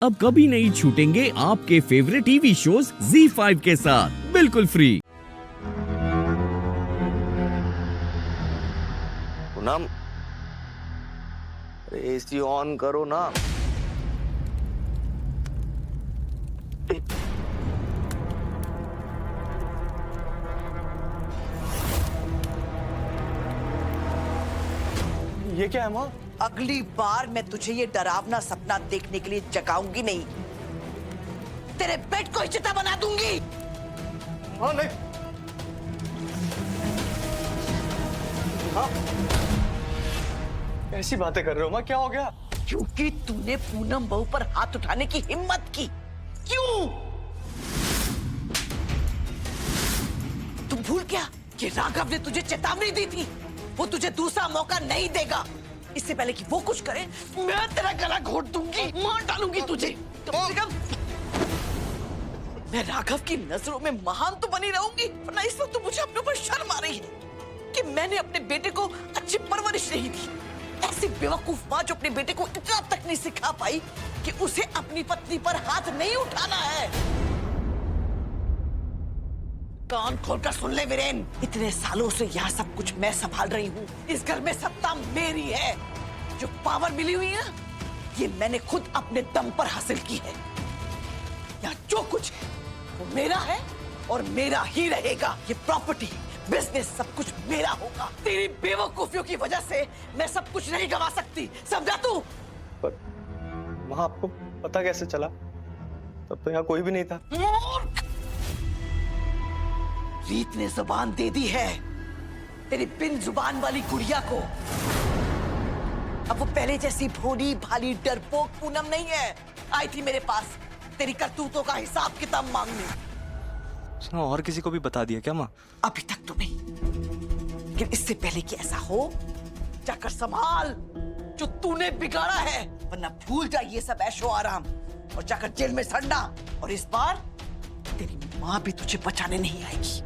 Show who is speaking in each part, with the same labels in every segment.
Speaker 1: अब कभी नहीं छूटेंगे आपके फेवरेट टीवी शोज ZEE5 के साथ बिल्कुल फ्री।
Speaker 2: पूनम, एसी ऑन करो ना।
Speaker 3: ये क्या है माँ?
Speaker 4: अगली बार मैं तुझे ये डरावना सपना देखने के लिए जगाऊंगी नहीं, तेरे बेड को ही चिता बना दूंगी।
Speaker 3: हाँ नहीं। हाँ? ऐसी बातें कर रहे हो माँ, क्या हो गया?
Speaker 4: क्योंकि तूने पूनम बहू पर हाथ उठाने की हिम्मत की। क्यों? तू भूल गया कि राघव ने तुझे चेतावनी दी थी, वो तुझे दूसरा मौका नहीं देगा। इससे पहले कि वो कुछ करे, मैं तेरा गला घोट दूंगी, मार डालूंगी तुझे। कम से कम मैं राघव की नजरों में महान तो बनी रहूंगी, वरना इस वक्त तो मुझे अपने ऊपर शर्म आ रही है कि मैंने अपने बेटे को अच्छी परवरिश नहीं दी। ऐसी बेवकूफ माँ जो अपने बेटे को इतना तक नहीं सिखा पाई कि उसे अपनी पत्नी पर हाथ नहीं उठाना है। कान खोलकर सुन ले वीरेन, इतने सालों से यहाँ सब कुछ मैं संभाल रही हूँ। इस घर में सत्ता मेरी है। जो पावर मिली हुई है ना, ये मैंने खुद अपने दम पर हासिल की है। यहाँ जो कुछ है वो मेरा है और मेरा ही रहेगा। ये प्रॉपर्टी, बिजनेस, सब कुछ मेरा होगा। तेरी बेवकूफियों की वजह से मैं सब कुछ नहीं गवा सकती, समझा तू?
Speaker 3: पर वहाँ आपको पता कैसे चला? तब तो यहाँ कोई भी नहीं था।
Speaker 4: मूर्ख! रीत ने जुबान दे दी है तेरी बिन जुबान वाली गुड़िया को। अब वो पहले जैसी भोली भाली डरपोक पूनम नहीं है। आई थी मेरे पास तेरी करतूतों का हिसाब किताब मांगने।
Speaker 3: उसने और किसी को भी बता दिया क्या माँ?
Speaker 4: अभी तक तो नहीं, लेकिन इससे पहले कि ऐसा हो, जाकर संभाल जो तूने बिगाड़ा है, वरना भूल जा ये सब ऐशो आराम और जाकर जेल में सड़ना। और इस बार तेरी माँ भी तुझे बचाने नहीं आएगी।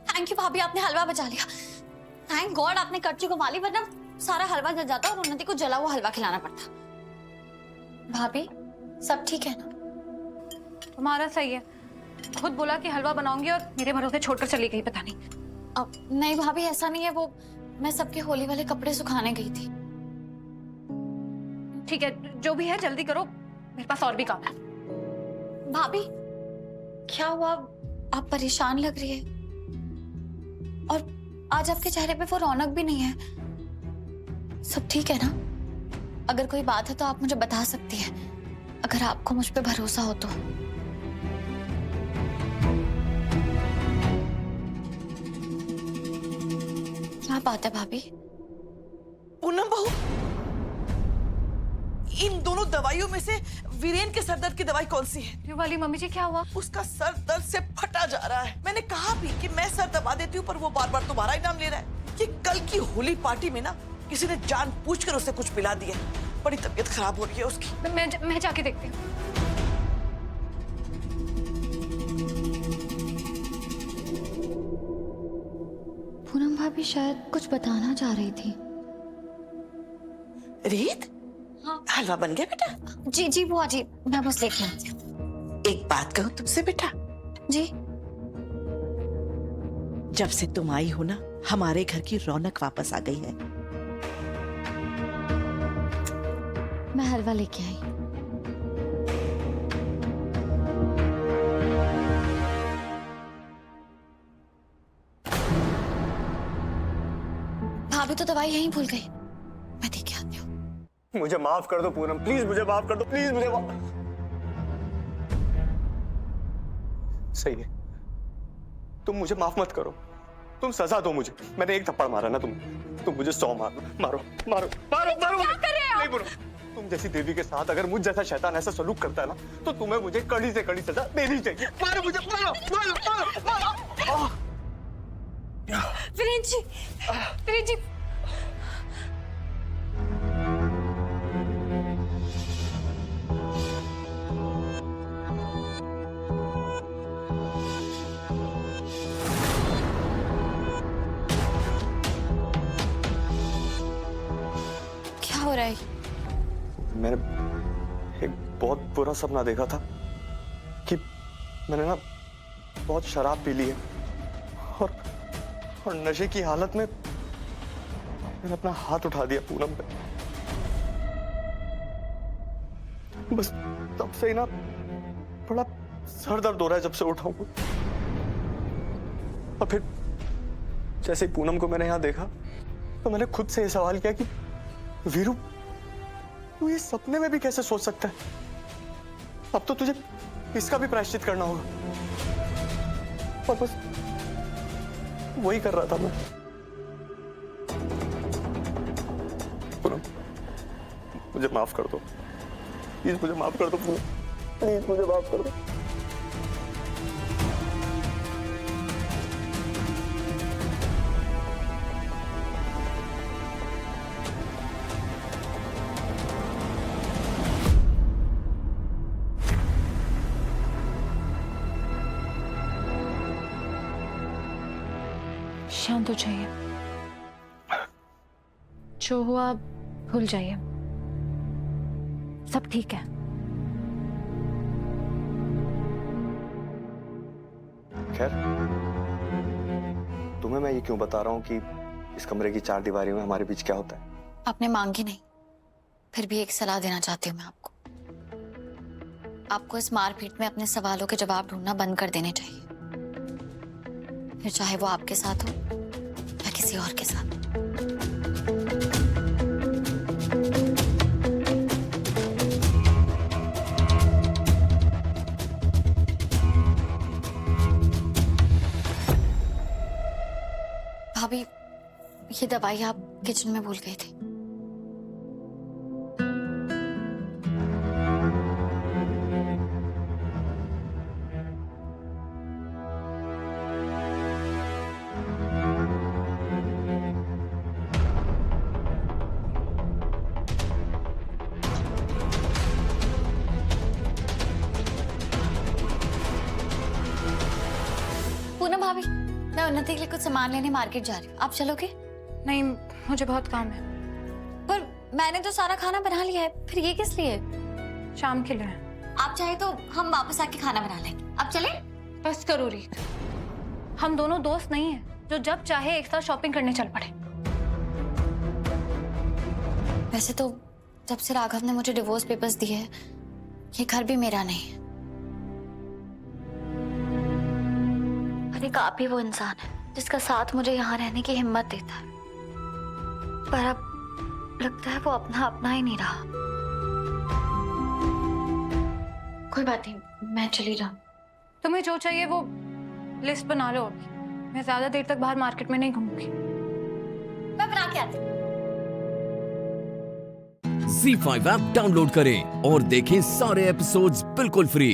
Speaker 5: थैंक यू भाभी, आपने हलवा बचा लिया। थैंक गॉड आपने कच्ची को माली, वरना सारा हलवा जल जाता और उन्नति को जला हुआ हलवा खिलाना पड़ता। भाभी सब ठीक है ना?
Speaker 6: तुम्हारा सही है, खुद बोला कि हलवा बनाऊंगी और मेरे भरोसे छोड़कर चली गई, पता नहीं।
Speaker 5: अब नहीं भाभी, ऐसा नहीं है, वो मैं सबके होली वाले कपड़े सुखाने गई थी।
Speaker 6: ठीक है, जो भी है जल्दी करो, मेरे पास और भी काम है।
Speaker 5: भाभी क्या हुआ, आप परेशान लग रही है और आज आपके चेहरे पे वो रौनक भी नहीं है। सब ठीक है ना? अगर कोई बात है तो आप मुझे बता सकती हैं, अगर आपको मुझ पे भरोसा हो तो। क्या बात है भाभी?
Speaker 4: पूनम बहू, इन दोनों दवाइयों में से वीरेन के सरदर्द की दवाई कौन सी है?
Speaker 6: ये वाली मम्मी जी क्या हुआ?
Speaker 4: उसका सर दर्द से फटा जा रहा है। मैंने कहा भी कि मैं सर दबा देती हूँ, पर वो बार बार तुम्हारा ही नाम ले रहा है। ये कल की होली पार्टी में ना किसी ने जानबूझकर उसे कुछ पिला दिया। बड़ी तबीयत खराब हो रही है उसकी।
Speaker 6: मैं जाके देखती हूँ।
Speaker 5: पूनम भाभी शायद कुछ बताना चाह रही थी।
Speaker 4: रीत,
Speaker 5: हाँ।
Speaker 4: हलवा बन गया बेटा?
Speaker 5: जी जी बुआ जी, मैं बस लेके आती हूँ।
Speaker 4: एक बात कहूँ तुमसे बेटा,
Speaker 5: जी।
Speaker 4: जब से तुम आई हो ना, हमारे घर की रौनक वापस आ गई है।
Speaker 5: मैं हलवा लेके आई। भाभी तो दवाई यहीं भूल गई, मैं देके आती हूँ।
Speaker 3: मुझे माफ कर दो पूनम, प्लीज मुझे माफ कर दो, प्लीज मुझे माफ। सही है, तुम मुझे माफ मत करो, तुम सजा दो मुझे। मैंने एक थप्पड़ मारा ना, तुम मुझे 100 मारो, मारो मारो मारो मारो। क्या कर रहे हो? नहीं बोलो, तुम जैसी देवी के साथ अगर मुझ जैसा शैतान ऐसा सलूक करता है ना, तो तुम्हें मुझे कड़ी से कड़ी सजा देनी चाहिए। मारो मुझे, मारो मारो मारो मारो।
Speaker 6: Frenchie, Frenchie.
Speaker 5: क्या हो रहा है?
Speaker 3: मैंने एक बहुत बुरा सपना देखा था कि मैंने ना बहुत शराब पी ली है और नशे की हालत में मैंने अपना हाथ उठा दिया पूनम पे। बस तब से ही ना बड़ा सर दर्द हो रहा है जब से उठा हूं। और फिर जैसे ही पूनम को मैंने यहां देखा तो मैंने खुद से ये सवाल किया कि वीरू, तू ये सपने में भी कैसे सोच सकता है? अब तो तुझे इसका भी प्रायश्चित करना होगा। और बस वही कर रहा था मैं। पूनम, मुझे माफ कर दो, प्लीज मुझे माफ कर दो पूनम, प्लीज मुझे माफ कर दो।
Speaker 6: शांत हो जाइए, जो हुआ भूल जाइए, सब ठीक है।
Speaker 3: खैर, तुम्हें मैं ये क्यों बता रहा हूँ कि इस कमरे की चार दीवारी में हमारे बीच क्या होता है?
Speaker 5: आपने मांगी नहीं, फिर भी एक सलाह देना चाहती हूँ मैं आपको। आपको इस मारपीट में अपने सवालों के जवाब ढूंढना बंद कर देने चाहिए, फिर चाहे वो आपके साथ हो या किसी और के साथ। भाभी, ये दवाई आप किचन में भूल गई थी। पूनम भाभी, मैं उन्नति के लिए कुछ सामान लेने मार्केट जा रही हूँ, आप चलोगे?
Speaker 6: नहीं, मुझे बहुत काम है।
Speaker 5: पर मैंने तो सारा खाना बना लिया है, फिर ये किस लिए?
Speaker 6: शाम के लिए है।
Speaker 5: आप चाहे तो हम वापस आके खाना बना लेंगे, आप चले?
Speaker 6: बस करो रीत, हम दोनों दोस्त नहीं हैं जो जब चाहे एक साथ शॉपिंग करने चल पड़े।
Speaker 5: वैसे तो जब से राघव ने मुझे डिवोर्स पेपर्स दिए हैं, ये घर भी मेरा नहीं है। एक आप ही वो इंसान है जिसका साथ मुझे यहाँ रहने की हिम्मत देता है, पर अब लगता है वो अपना अपना ही नहीं रहा। कोई बात नहीं, मैं चली जाऊं।
Speaker 6: तुम्हें जो चाहिए वो लिस्ट बना लो अभी, मैं ज्यादा देर तक बाहर मार्केट में नहीं घूमूंगी।
Speaker 5: मैं बना के आती हूँ।
Speaker 1: Z5 ऐप डाउनलोड करें और देखें सारे एपिसोड्स बिल्कुल फ्री।